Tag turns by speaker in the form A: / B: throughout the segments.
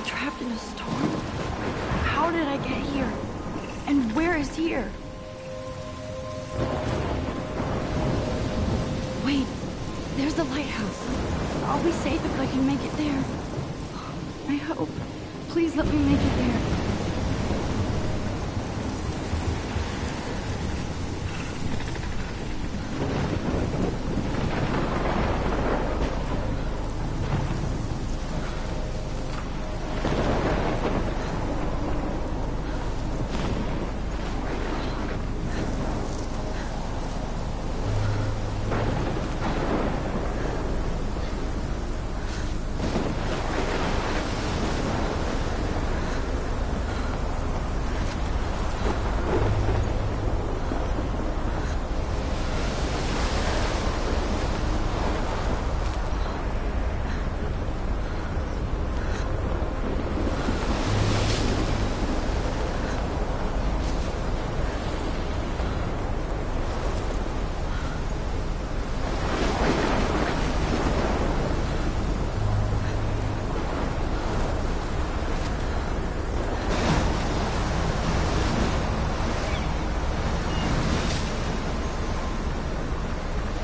A: trapped in a storm? How did I get here? And where is here? Wait, there's the lighthouse. I'll be safe if I can make it there. I hope. Please let me make it there.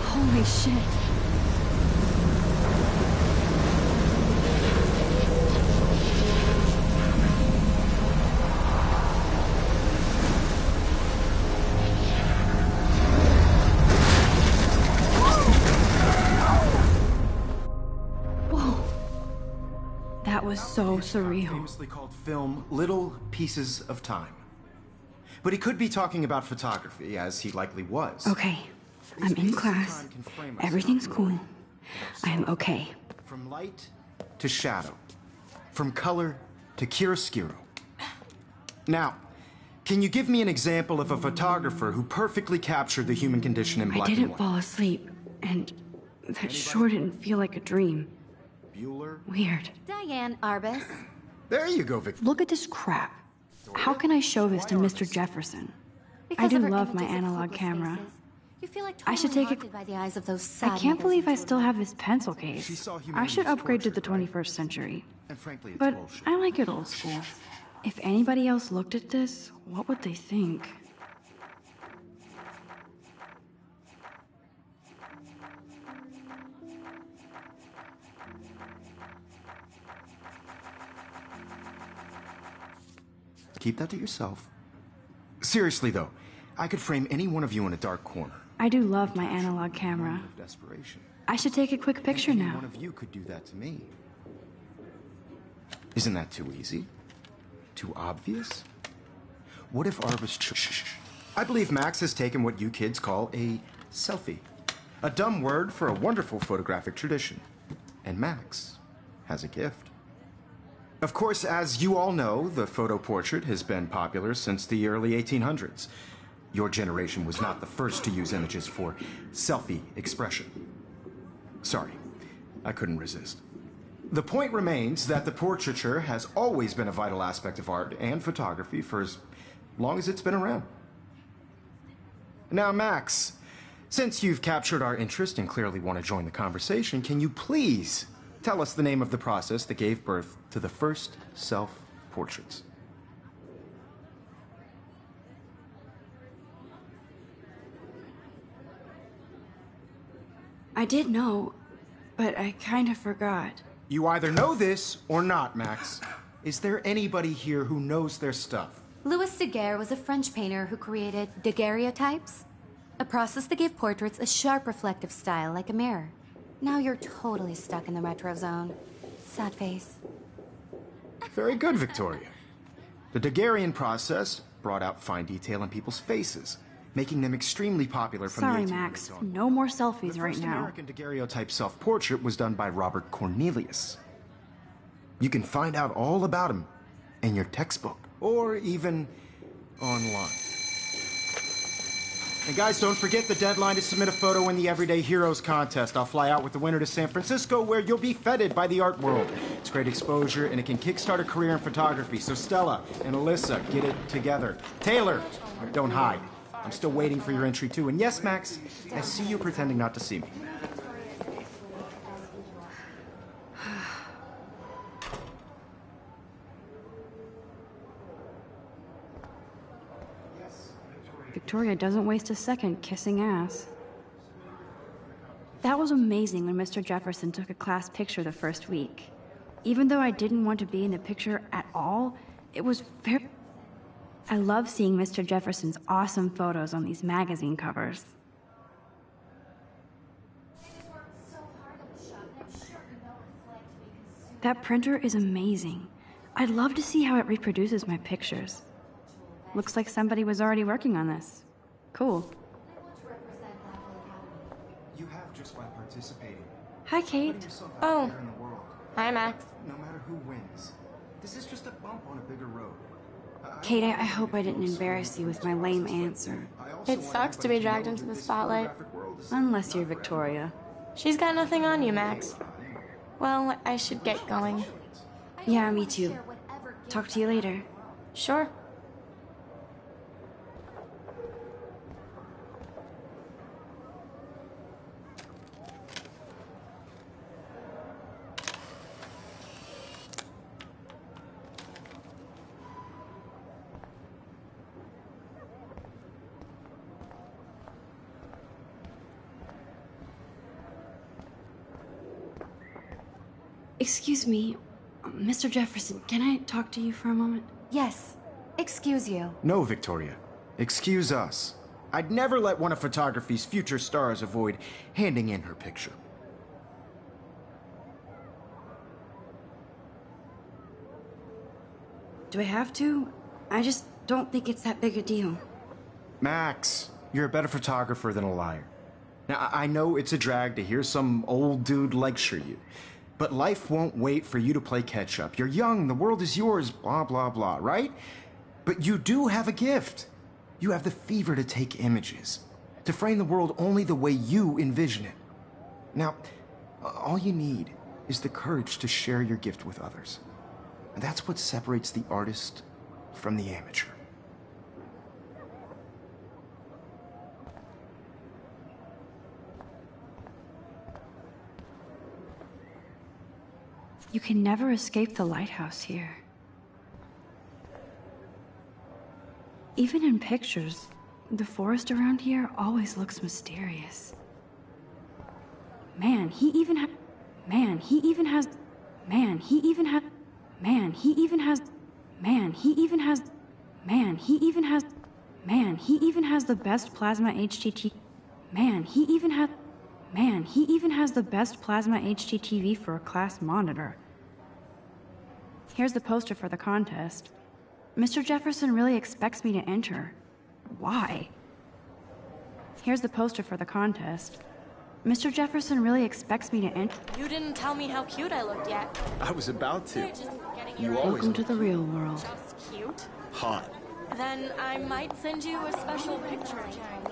A: Holy shit. Whoa. That was so surreal.
B: Famously called film Little Pieces of Time. But he could be talking about photography, as he likely was.
A: Okay. I'm in class. Everything's cool. I'm okay.
B: From light to shadow. From color to chiaroscuro. Now, can you give me an example of a photographer who perfectly captured the human condition in black and white?
A: I didn't fall asleep, and that sure didn't feel like a dream.
B: Bueller?
A: Weird.
C: Diane Arbus.
B: There you go, Victor.
A: Look at this crap. How can I show this to Mr. Jefferson? I do love my analog camera.
C: You feel like
A: I should take it.
C: by the eyes of those
A: I can't believe I still have this pencil case. I should upgrade to the 21st century.
B: And frankly, it's
A: But
B: bullshit.
A: I like it old school. If anybody else looked at this, what would they think?
B: Keep that to yourself. Seriously, though, I could frame any one of you in a dark corner.
A: I do love my analog camera.
B: Of desperation.
A: I should take a quick picture
B: Any
A: now.
B: one of you could do that to me. Isn't that too easy? Too obvious? What if Arbus... Shh. I believe Max has taken what you kids call a selfie. A dumb word for a wonderful photographic tradition. And Max has a gift. Of course, as you all know, the photo portrait has been popular since the early 1800s. Your generation was not the first to use images for selfie expression. Sorry, I couldn't resist. The point remains that the portraiture has always been a vital aspect of art and photography for as long as it's been around. Now, Max, since you've captured our interest and clearly want to join the conversation, can you please tell us the name of the process that gave birth to the first self-portraits?
A: I did know, but I kind of forgot.
B: You either know this or not, Max. Is there anybody here who knows their stuff?
C: Louis Daguerre was a French painter who created daguerreotypes, a process that gave portraits a sharp reflective style like a mirror. Now you're totally stuck in the retro zone. Sad face.
B: Very good, Victoria. The Daguerrean process brought out fine detail in people's faces, making them extremely popular from
A: Sorry,
B: the 1800s
A: Max.
B: on.
A: No more selfies
B: The
A: right
B: first
A: now.
B: American daguerreotype self-portrait was done by Robert Cornelius. You can find out all about him in your textbook, or even online. And guys, don't forget the deadline to submit a photo in the Everyday Heroes contest. I'll fly out with the winner to San Francisco, where you'll be feted by the art world. It's great exposure, and it can kickstart a career in photography. So Stella and Alyssa, get it together. Taylor, don't hide. I'm still waiting for your entry, too. And yes, Max, I see you pretending not to see me.
A: Victoria doesn't waste a second kissing ass. That was amazing when Mr. Jefferson took a class picture the first week. Even though I didn't want to be in the picture at all, it was very... I love seeing Mr. Jefferson's awesome photos on these magazine covers. That printer is amazing. I'd love to see how it reproduces my pictures. Looks like somebody was already working on this. Cool.
B: You have just by participating.
A: Hi, Kate.
B: Putting yourself out
D: Oh.
B: there in the world.
D: Hi, Max.
B: No matter who wins, this is just a bump on a bigger road.
A: Kate, I hope I didn't embarrass you with my lame answer.
D: It sucks to be dragged into the spotlight.
A: Unless you're Victoria.
D: She's got nothing on you, Max. Well, I should get going.
A: Yeah, me too. Talk to you later.
D: Sure.
A: Excuse me, Mr. Jefferson, can I talk to you for a moment?
C: Yes. Excuse you.
B: No, Victoria. Excuse us. I'd never let one of photography's future stars avoid handing in her picture.
A: Do I have to? I just don't think it's that big a deal.
B: Max, you're a better photographer than a liar. Now, I know it's a drag to hear some old dude lecture you, but life won't wait for you to play catch up. You're young, the world is yours, blah, blah, blah, right? But you do have a gift. You have the fever to take images, to frame the world only the way you envision it. Now, all you need is the courage to share your gift with others. And that's what separates the artist from the amateur.
A: You can never escape the lighthouse here. Even in pictures, the forest around here always looks mysterious. Man, he even has the best plasma HDTV for a class monitor. Here's the poster for the contest. Mr. Jefferson really expects me to enter. Why? Here's the poster for the contest. Mr. Jefferson really expects me to enter.
D: You didn't tell me how cute I looked yet.
B: I was about to.
D: They're just getting
B: You
D: your
B: always
A: Welcome to the real world.
D: just cute.
B: hot.
D: Then I might send you a special picture.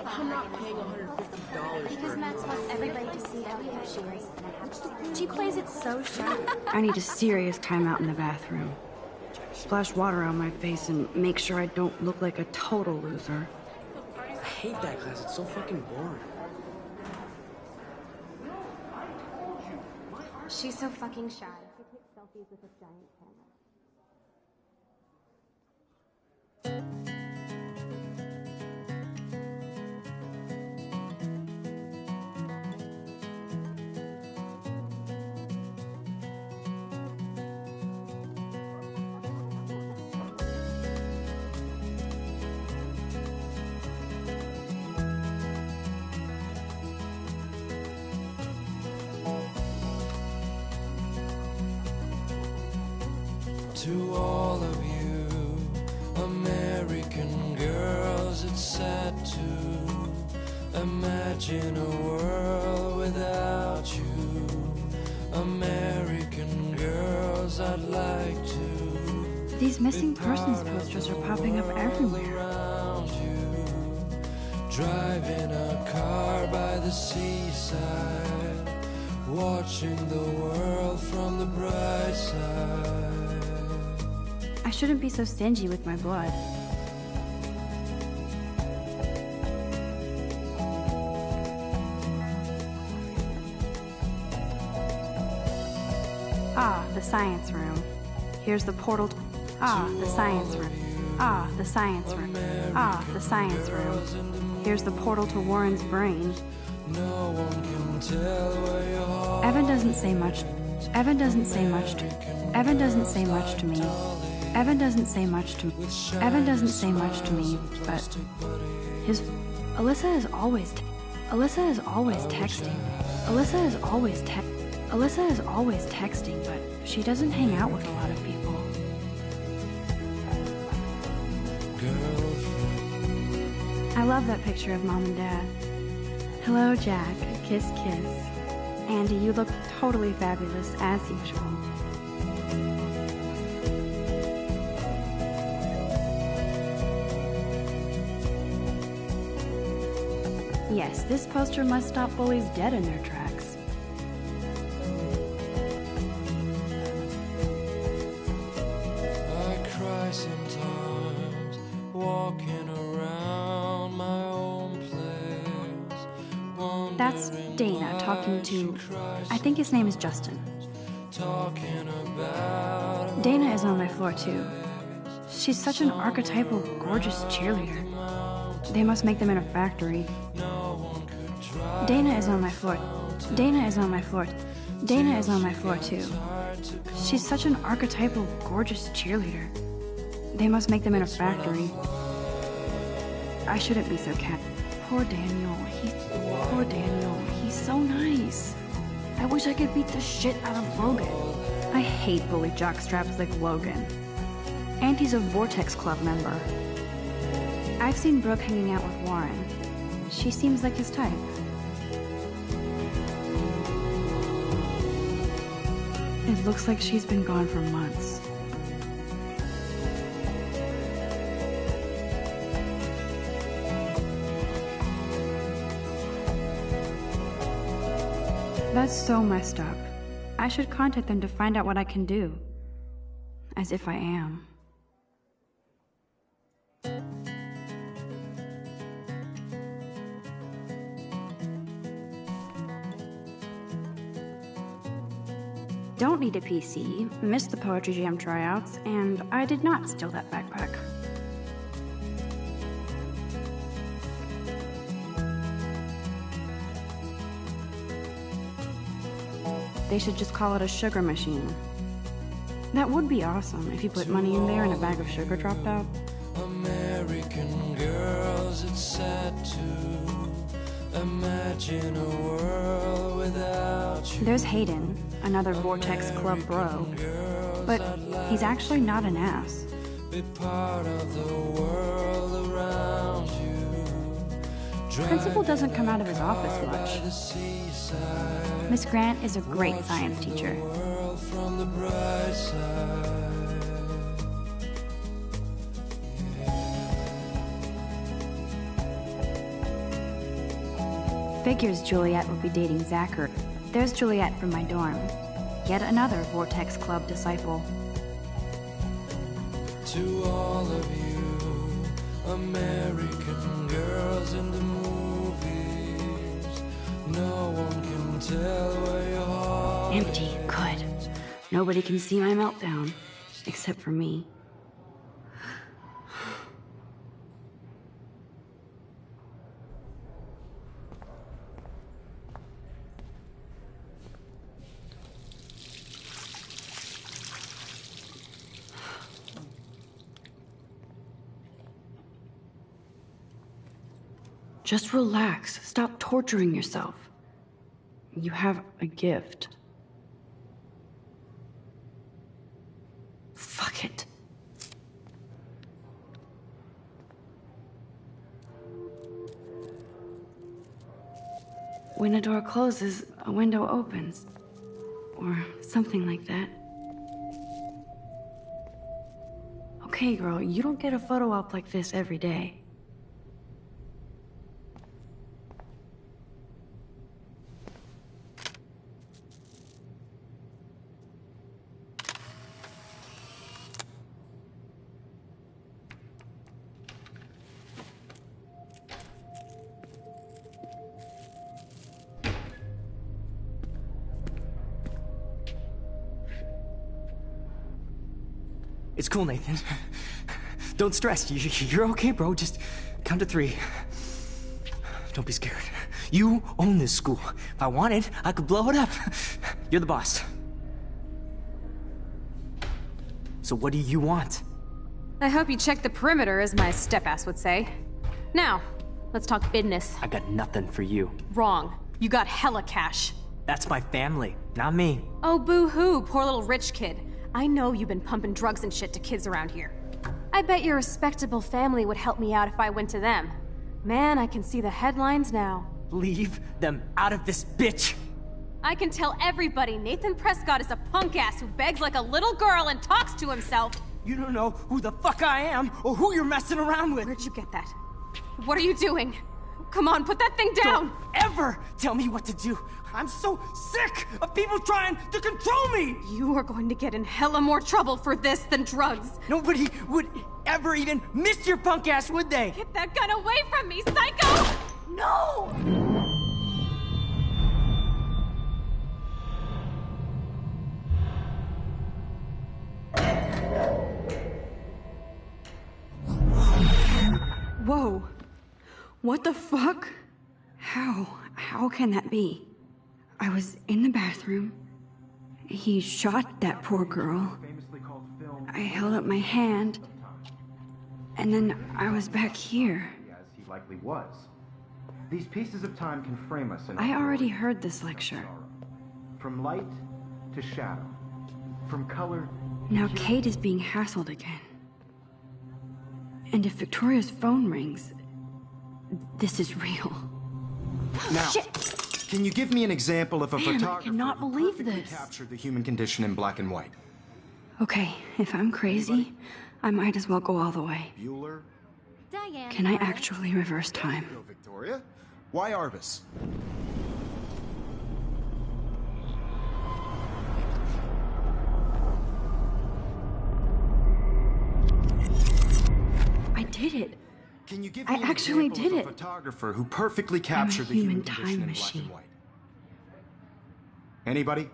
E: I'm not paying $150
C: Because
E: for
C: Max wants everybody to see how cute she is. She plays it so sharp.
A: I need a serious timeout in the bathroom. Splash water on my face and make sure I don't look like a total loser.
E: I hate that class. It's so fucking boring.
C: She's so fucking shy. She takes selfies with a giant camera.
F: To all of you American girls, it's sad to imagine a world without you. American girls, I'd like to
A: These missing persons posters are popping up everywhere.
F: around you, driving a car by the seaside, watching the world from the bright side.
A: I shouldn't be so stingy with my blood. Ah, the science room. Here's the portal. Ah, the science room. Ah, the science room. Ah, the science room. Here's the portal to Warren's brain.
F: No one can tell where your heart
A: Evan doesn't say much. Evan doesn't say much to Evan doesn't say much to me. Evan doesn't say much to Evan doesn't say much to me, but his Alyssa is always Alyssa is always texting. Alyssa is always Alyssa is always texting, but she doesn't hang out with a lot of people. I love that picture of Mom and Dad. Hello, Jack. Kiss, kiss. Andy, you look totally fabulous, as usual. Yes, this poster must stop bullies dead in their tracks.
F: I cry sometimes, walking around my own place.
A: That's Dana talking to... I think his name is Justin.
F: Talking about
A: Dana is on my floor, too. She's such an archetypal, gorgeous cheerleader. They must make them in a factory. Dana is on my floor. Dana is on my floor. Dana is on my floor, too. She's such an archetypal, gorgeous cheerleader. They must make them in a factory. I shouldn't be so Poor Daniel. Poor Daniel. He's so nice. I wish I could beat the shit out of Logan. I hate bully jockstraps like Logan. And he's a Vortex Club member. I've seen Brooke hanging out with Warren. She seems like his type. It looks like she's been gone for months. That's so messed up. I should contact them to find out what I can do. As if I am. Don't need a PC, missed the Poetry Jam tryouts, and I did not steal that backpack. They should just call it a sugar machine. That would be awesome if you put money in there and a bag of sugar dropped out.
F: American girls, it's sad to imagine a world without you.
A: There's Hayden, another Vortex Club bro. But he's actually not an ass.
F: Be part of the world around you.
A: Principal doesn't come out of his office
F: By
A: much.
F: the seaside,
A: Miss Grant is a great science teacher.
F: world from the bright side.
A: Figures Juliet would be dating Zachary. There's Juliet from my dorm. Yet another Vortex Club disciple.
F: To all of you, American girls in the movies, no one can tell where your heart
A: Empty. Good. Nobody can see my meltdown. Except for me. Just relax. Stop torturing yourself. You have a gift. Fuck it. When a door closes, a window opens. Or something like that. Okay, girl, you don't get a photo op like this every day.
E: It's cool, Nathan.
G: Don't stress. You're okay, bro. Just count to 3. Don't be scared. You own this school. If I wanted, I could blow it up. You're the boss. So what do you want?
H: I hope you checked the perimeter, as my step-ass would say. Now, let's talk business.
G: I got nothing for you.
H: Wrong. You got hella cash.
G: That's my family, not me.
H: Oh, boo-hoo, poor little rich kid. I know you've been pumping drugs and shit to kids around here. I bet your respectable family would help me out if I went to them. Man, I can see the headlines now.
G: Leave them out of this bitch!
H: I can tell everybody Nathan Prescott is a punk ass who begs like a little girl and talks to himself.
G: You don't know who the fuck I am or who you're messing around with.
H: Where'd you get that? What are you doing? Come on, put that thing down!
G: Don't ever tell me what to do! I'm so sick of people trying to control me!
H: You are going to get in hella more trouble for this than drugs.
G: Nobody would ever even miss your punk ass, would they?
H: Get that gun away from me, psycho! No!
A: Whoa. What the fuck? How can that be? I was in the bathroom. He shot that poor girl. I held up my hand. And then I was back here.
B: As he likely was. These pieces of time can frame us in
A: I already heard this lecture.
B: From light to shadow. From color.
A: Now Kate is being hassled again. And if Victoria's phone rings, this is real.
B: Now,
A: Shit.
B: Can you give me an example of a
A: Man, I
B: photographer
A: cannot
B: who
A: believe
B: perfectly
A: this.
B: captured the human condition in black and white?
A: Okay, if I'm crazy, I might as well go all the way.
B: Bueller?
C: Diane.
A: Can I
C: Lawrence.
A: actually reverse time?
B: No, Victoria. Why Arbus?
A: I did it.
B: Can you give
A: I
B: me an
A: actually
B: example
A: did
B: of a
A: it.
B: photographer who perfectly captured the
A: human
B: human
A: time
B: condition in
A: machine.
B: black and white? Anybody?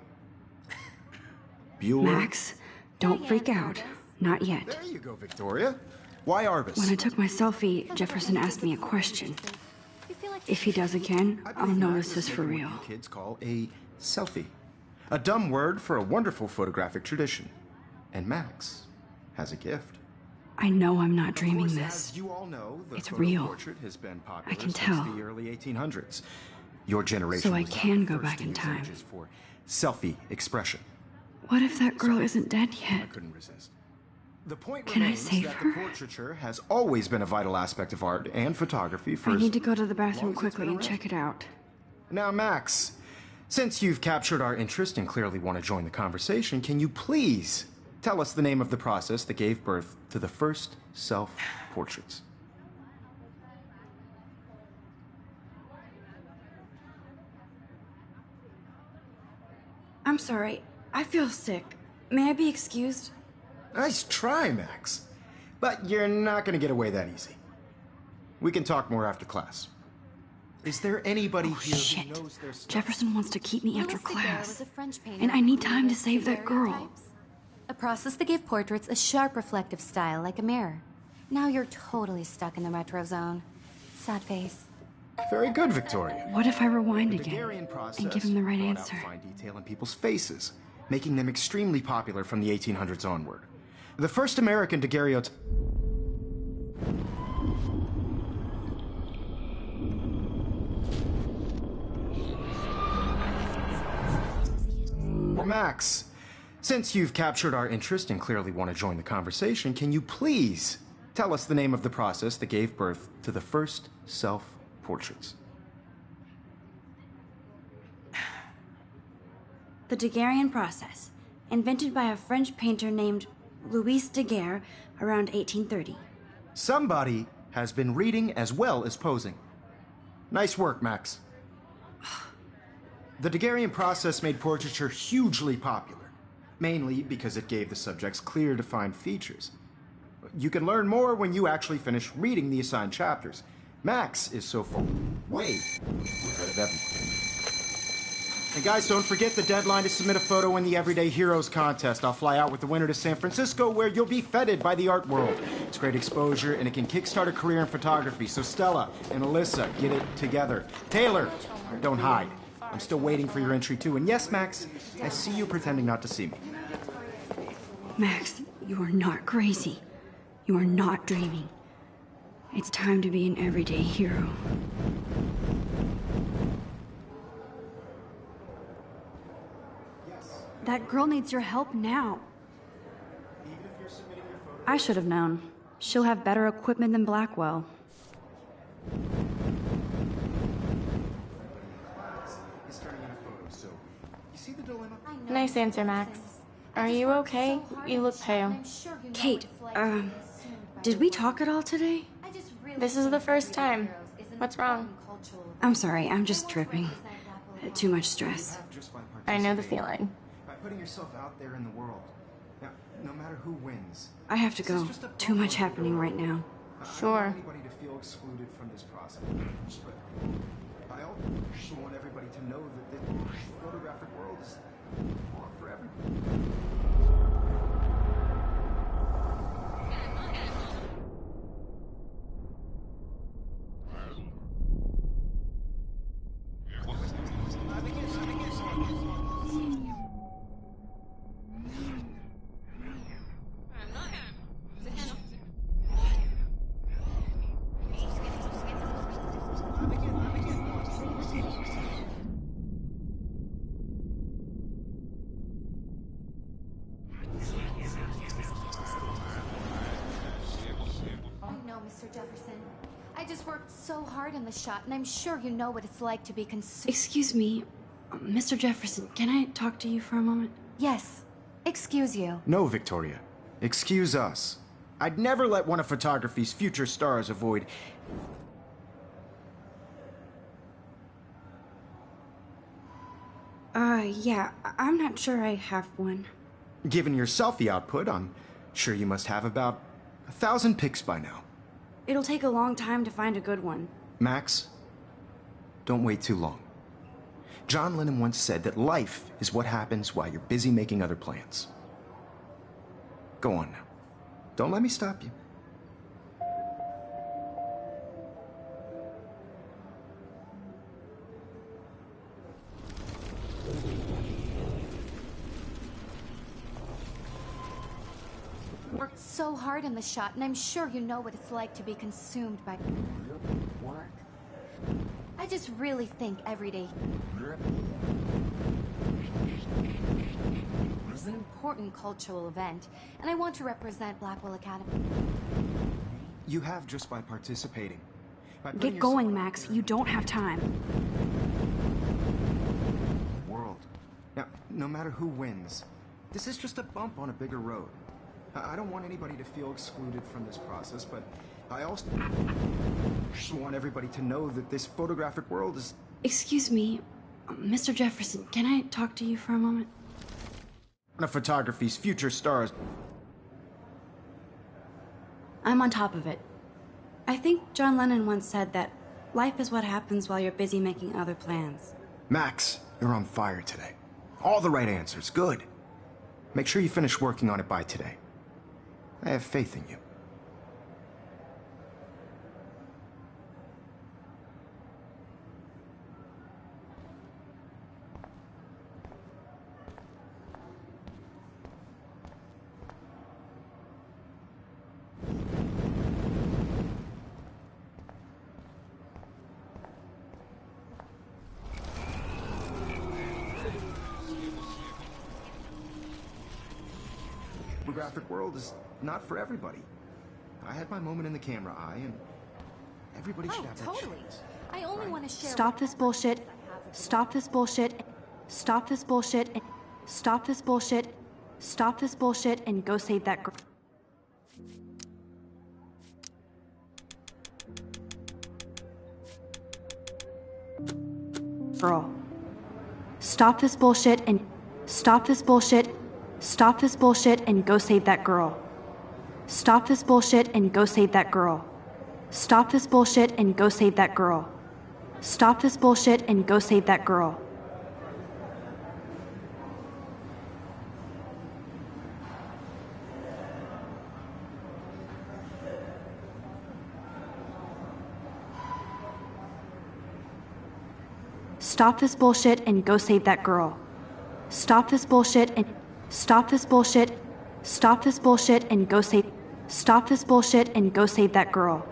B: Bueller?
A: Max, don't freak out. Not yet.
B: There you go, Victoria. Why Arbus?
A: When I took my selfie, Jefferson asked me a question. If he does again,
B: I
A: I'll
B: believe
A: know
B: Max
A: this
B: has
A: is for
B: taken what
A: real.
B: you kids call a selfie. A dumb word for a wonderful photographic tradition. And Max has a gift.
A: I know I'm not
B: Of
A: dreaming
B: course,
A: this.
B: as you all know, the
A: It's
B: photo
A: real.
B: portrait has been popular
A: I can
B: since
A: tell.
B: the early 1800s. Your generation
A: So I
B: was not
A: can
B: the
A: go
B: first
A: back
B: to
A: in
B: use
A: time.
B: images for selfie expression.
A: What if that girl isn't dead
B: I
A: yet?
B: couldn't resist. The point
A: Can I
B: remains
A: save
B: that
A: her?
B: the portraiture has always been a vital aspect of art and photography for
A: I
B: as
A: need to go to the
B: long
A: bathroom
B: as it's
A: quickly
B: been
A: and
B: around.
A: check it out.
B: Now, Max, since you've captured our interest and clearly want to join the conversation, can you please tell us the name of the process that gave birth to the first self-portraits?
A: I'm sorry. I feel sick. May I be excused?
B: Nice try, Max. But you're not going to get away that easy. We can talk more after class. Is there anybody here
A: Shit.
B: who knows their stuff?
A: Jefferson wants to keep me after
C: Louis Daguerre
A: class.
C: was a French painter
A: And I need
C: who
A: time to
C: created
A: save that girl.
C: daguerreotypes, a process that gave portraits a sharp reflective style like a mirror. Now you're totally stuck in the retro zone. Sad face.
B: Very good, Victoria.
A: What if I rewind
B: The
A: again
B: Daguerrean process
A: and give him the right
B: brought out
A: answer?
B: fine detail in people's faces, making them extremely popular from the 1800s onward. The first American daguerreotype. Max, since you've captured our interest and clearly want to join the conversation, can you please tell us the name of the process that gave birth to the first self-portraits?
A: The Daguerrean process, invented by a French painter named Louis Daguerre around 1830.
B: Somebody has been reading as well as posing. Nice work, Max. The Daguerrean process made portraiture hugely popular, mainly because it gave the subjects clear, defined features. You can learn more when you actually finish reading the assigned chapters. Max is so far way ahead of everyone. And guys, don't forget the deadline to submit a photo in the Everyday Heroes contest. I'll fly out with the winner to San Francisco, where you'll be feted by the art world. It's great exposure, and it can kickstart a career in photography. So Stella and Alyssa, get it together. Taylor, don't hide. I'm still waiting for your entry, too. And yes, Max, I see you pretending not to see me.
A: Max, you are not crazy. You are not dreaming. It's time to be an everyday hero. That girl needs your help now. I should have known. She'll have better equipment than Blackwell.
D: Nice answer, Max. Are you okay? You look pale.
A: Kate, did we talk at all today?
D: This is the first time. What's wrong?
A: I'm sorry, I'm just tripping. Too much stress.
D: I know the feeling.
B: By putting yourself out there in the world. Now, no matter who wins.
A: I have to go. Too much happening right now.
D: Sure.
B: I don't want anybody to feel excluded from this process. But I also want everybody to know that the photographic world is not for everyone.
C: Mr. Jefferson. I just worked so hard on the shot, and I'm sure you know what it's like to be consumed.
A: Excuse me, Mr. Jefferson, can I talk to you for a moment?
C: Yes. Excuse you.
B: No, Victoria. Excuse us. I'd never let one of photography's future stars avoid...
A: Yeah, I'm not sure I have one.
B: Given your selfie output, I'm sure you must have about 1,000 pics by now.
A: It'll take a long time to find a good one.
B: Max, don't wait too long. John Lennon once said that life is what happens while you're busy making other plans. Go on now. Don't let me stop you.
C: Worked so hard on the shot, and I'm sure you know what it's like to be consumed by work. I just really think every day is an important cultural event, and I want to represent Blackwell Academy.
B: You have just by participating.
A: Get going, Max. You don't have time.
B: World. Now, no matter who wins, this is just a bump on a bigger road. I don't want anybody to feel excluded from this process, but I also want everybody to know that this photographic world is...
A: Excuse me, Mr. Jefferson, can I talk to you for a moment?
B: One of photography's future stars.
A: I'm on top of it. I think John Lennon once said that life is what happens while you're busy making other plans.
B: Max, you're on fire today. All the right answers. Good. Make sure you finish working on it by today. I have faith in you. The graphic world is not for everybody. I had my moment in the camera eye, and everybody should have that chance.
C: I only want to share.
A: Stop this bullshit. Stop this bullshit. Stop this bullshit. Stop this bullshit. Stop this bullshit and go save that girl. Stop this bullshit and stop this bullshit. Stop this bullshit and go save that girl. Stop this bullshit and go save that girl. Stop this bullshit and go save that girl. Stop this bullshit and go save that girl. Stop this bullshit and go save that girl. Stop this bullshit and... Stop this bullshit. Stop this bullshit and go save... Stop this bullshit and go save that girl.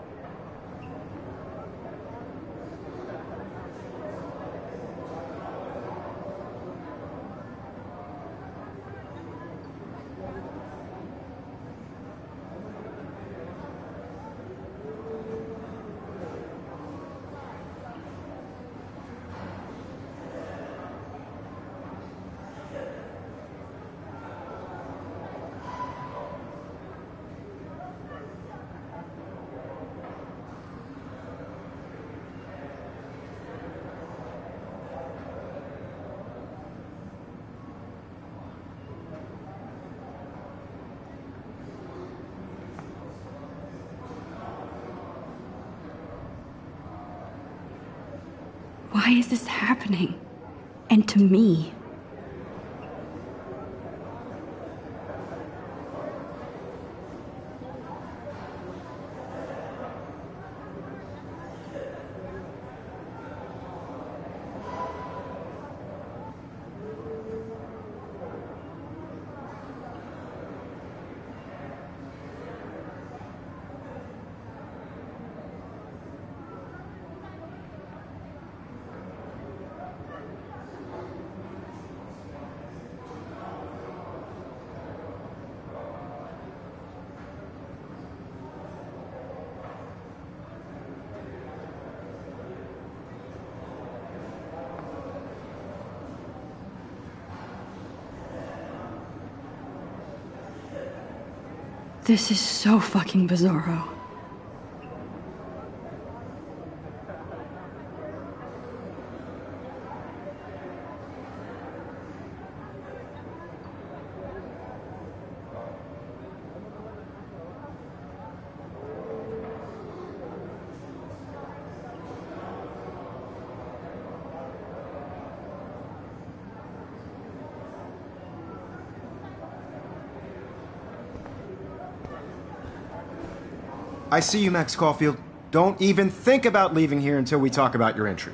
A: Why is this happening? And to me? This is so fucking bizarro.
B: I see you, Max Caulfield. Don't even think about leaving here until we talk about your entry.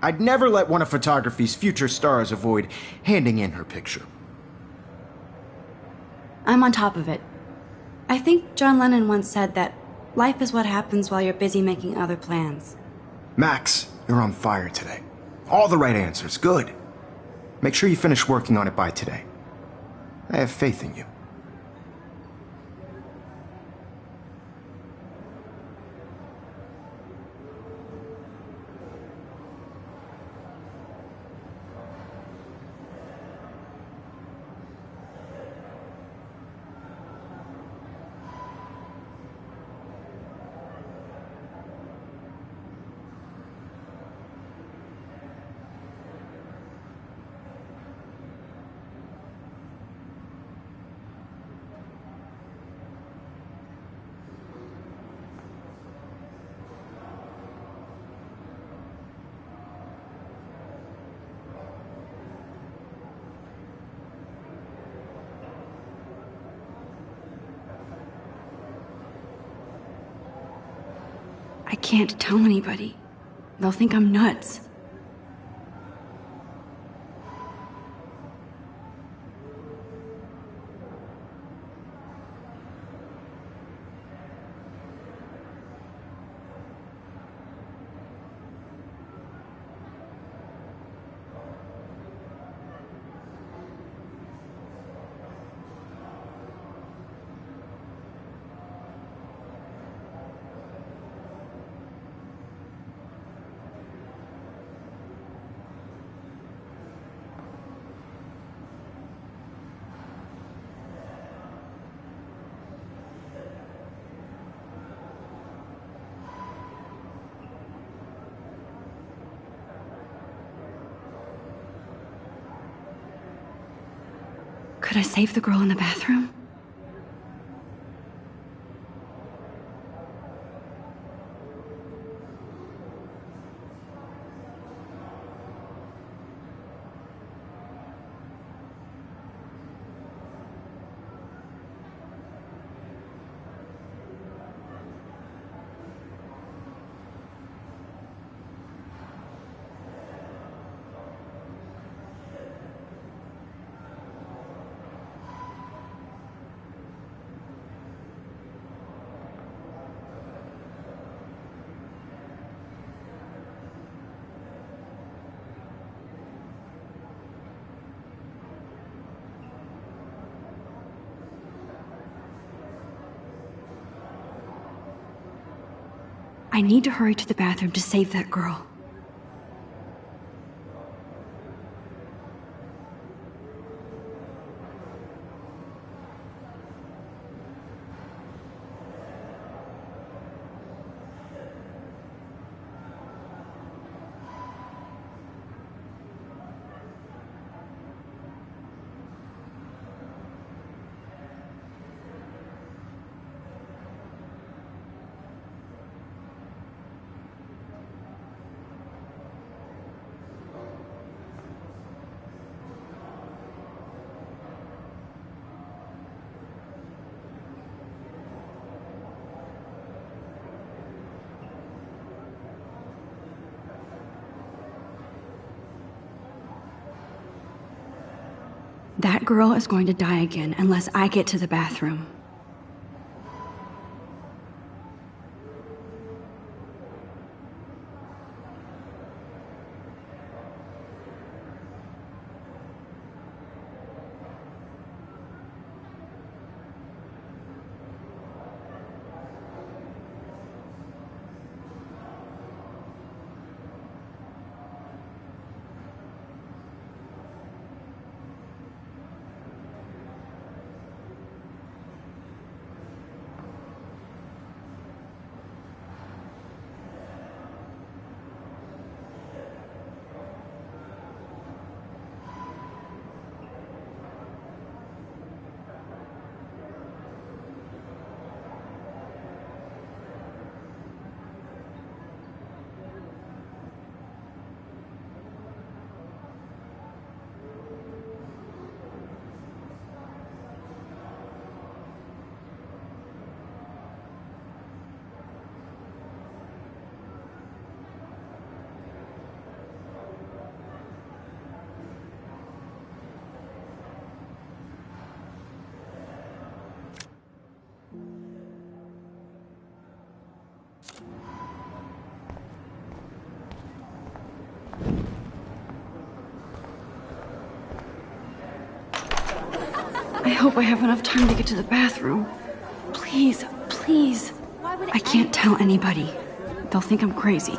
B: I'd never let one of photography's future stars avoid handing in her picture.
A: I'm on top of it. I think John Lennon once said that life is what happens while you're busy making other plans.
B: Max, you're on fire today. All the right answers. Good. Make sure you finish working on it by today. I have faith in you.
A: I can't tell anybody. They'll think I'm nuts. Could I save the girl in the bathroom? I need to hurry to the bathroom to save that girl. That girl is going to die again unless I get to the bathroom. I hope I have enough time to get to the bathroom. Please, please. I can't tell anybody. They'll think I'm crazy.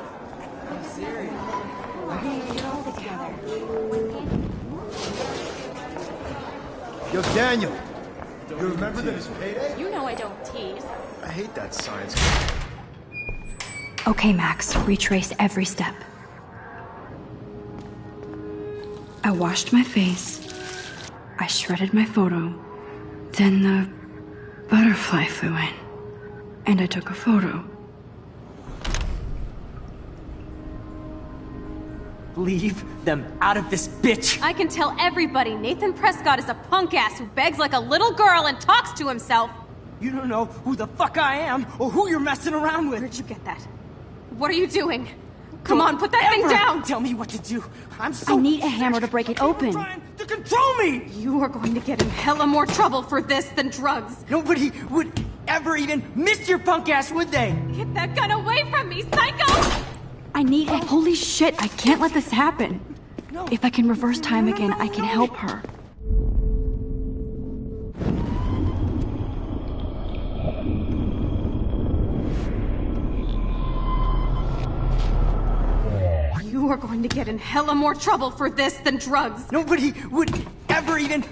B: Yo, Daniel, you remember that it's payday?
D: You know I don't tease.
B: I hate that science.
A: Okay, Max, retrace every step. I washed my face. I shredded my photo. Then the butterfly flew in. And I took a photo.
G: Leave them out of this bitch!
H: I can tell everybody Nathan Prescott is a punk ass who begs like a little girl and talks to himself.
G: You don't know who the fuck I am or who you're messing around with.
H: Where'd you get that? What are you doing? Come on, put that thing down!
G: Tell me what to do. I'm so
A: I need a hammer to break it open.
G: trying to control me!
H: You are going to get in hella more trouble for this than drugs.
G: Nobody would ever even miss your punk ass, would they?
H: Get that gun away from me, psycho!
A: I need a... Holy shit, I can't let this happen.
G: No.
A: If I can reverse time again, I can help her.
H: You are going to get in hella more trouble for this than drugs.
G: Nobody would ever even...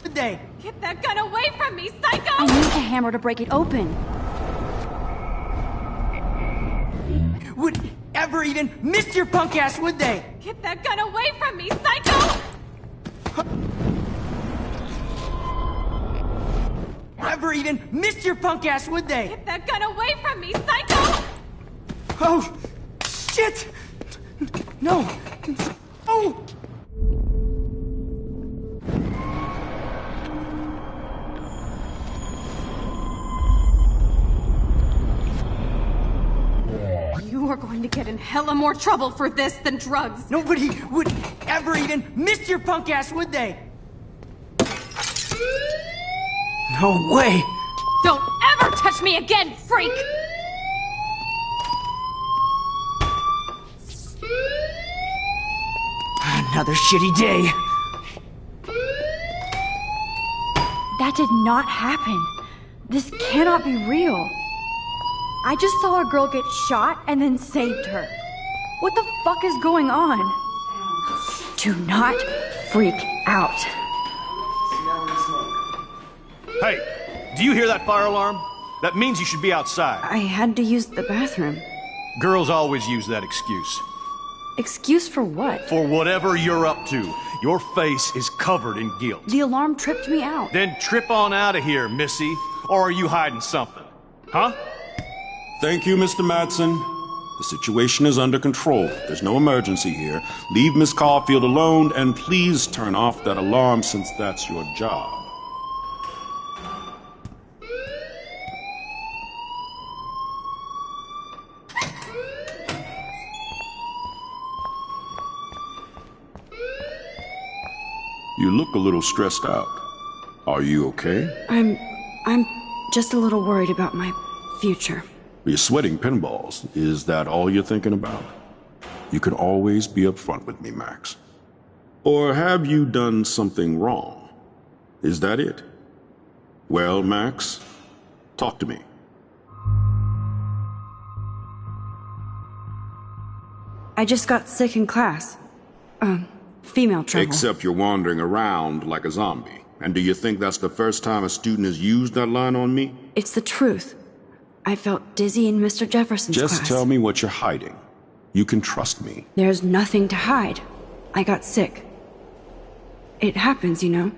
G: would they?
H: Get that gun away from me, psycho!
A: I need a hammer to break it open.
G: Would ever even miss your punk ass, would they?
H: Get that gun away from me, psycho!
G: Ever even miss your punk ass, would they?
H: Get that gun away from me, psycho!
G: Oh, shit! No! Oh!
H: You are going to get in hella more trouble for this than drugs.
G: Nobody would ever even miss your punk ass, would they? No way!
H: Don't ever touch me again, freak!
G: Another shitty day.
A: That did not happen. This cannot be real. I just saw a girl get shot and then saved her. What the fuck is going on? Do not freak out.
I: Hey, do you hear that fire alarm? That means you should be outside.
A: I had to use the bathroom.
I: Girls always use that excuse.
A: Excuse for what?
I: For whatever you're up to. Your face is covered in guilt.
A: The alarm tripped me out.
I: Then trip on out of here, Missy. Or are you hiding something? Huh?
J: Thank you, Mr. Madsen. The situation is under control. There's no emergency here. Leave Miss Caulfield alone, and please turn off that alarm since that's your job. You look a little stressed out. Are you okay?
A: I'm just a little worried about my future.
J: You're sweating pinballs. Is that all you're thinking about? You can always be upfront with me, Max. Or have you done something wrong? Is that it? Well, Max, talk to me.
A: I just got sick in class. Female trouble.
J: Except you're wandering around like a zombie. And do you think that's the first time a student has used that line on me?
A: It's the truth. I felt dizzy in Mr. Jefferson's class.
J: Just tell me what you're hiding. You can trust me.
A: There's nothing to hide. I got sick. It happens, you know.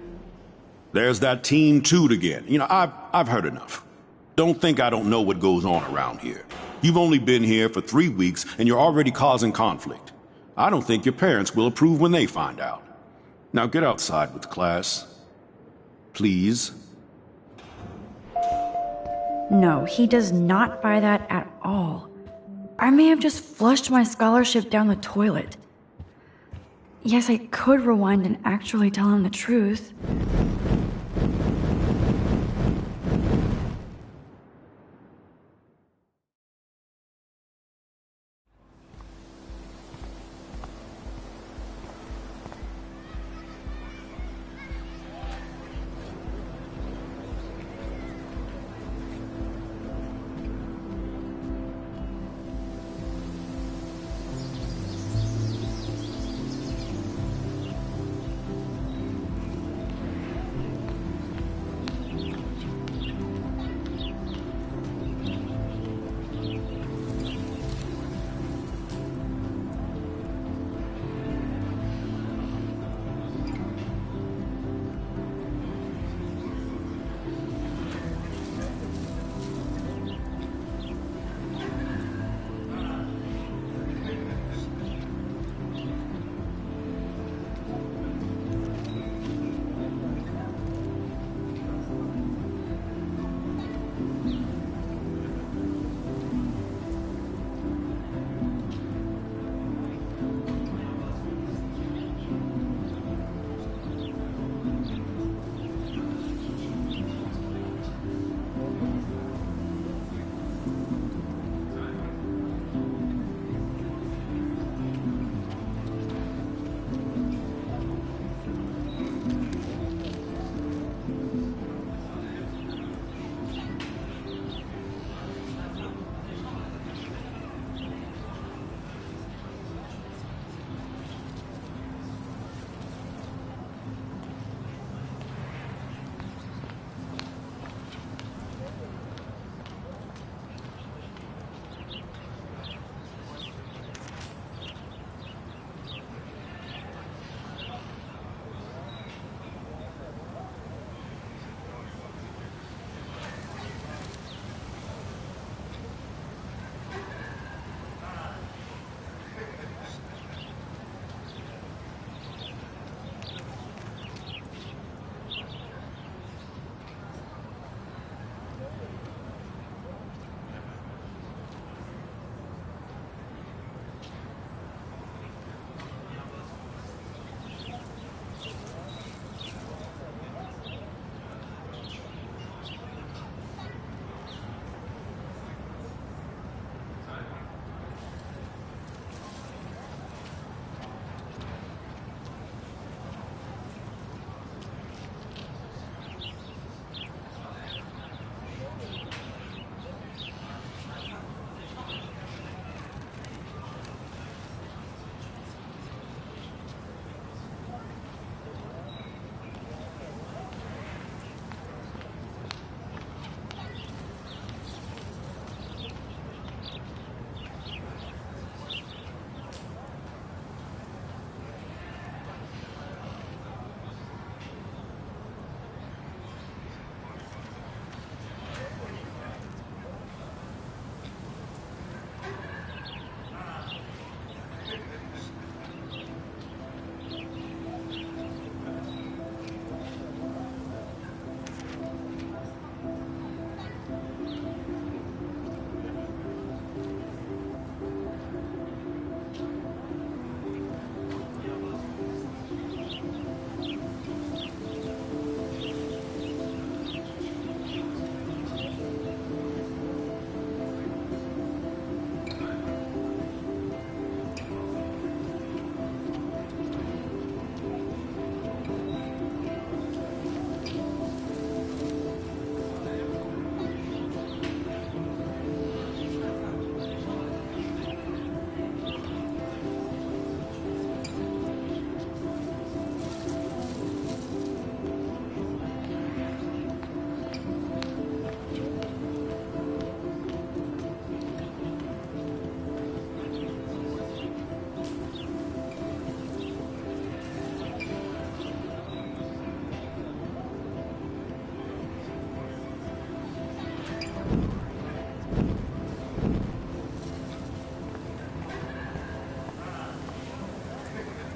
J: There's that Team Toot again. You know, I've heard enough. Don't think I don't know what goes on around here. You've only been here for 3 weeks, and you're already causing conflict. I don't think your parents will approve when they find out. Now get outside with class. Please.
A: No, he does not buy that at all. I may have just flushed my scholarship down the toilet. Yes, I could rewind and actually tell him the truth.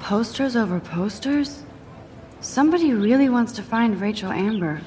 A: Posters over posters? Somebody really wants to find Rachel Amber.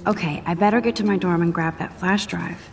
A: Okay, I better get to my dorm and grab that flash drive.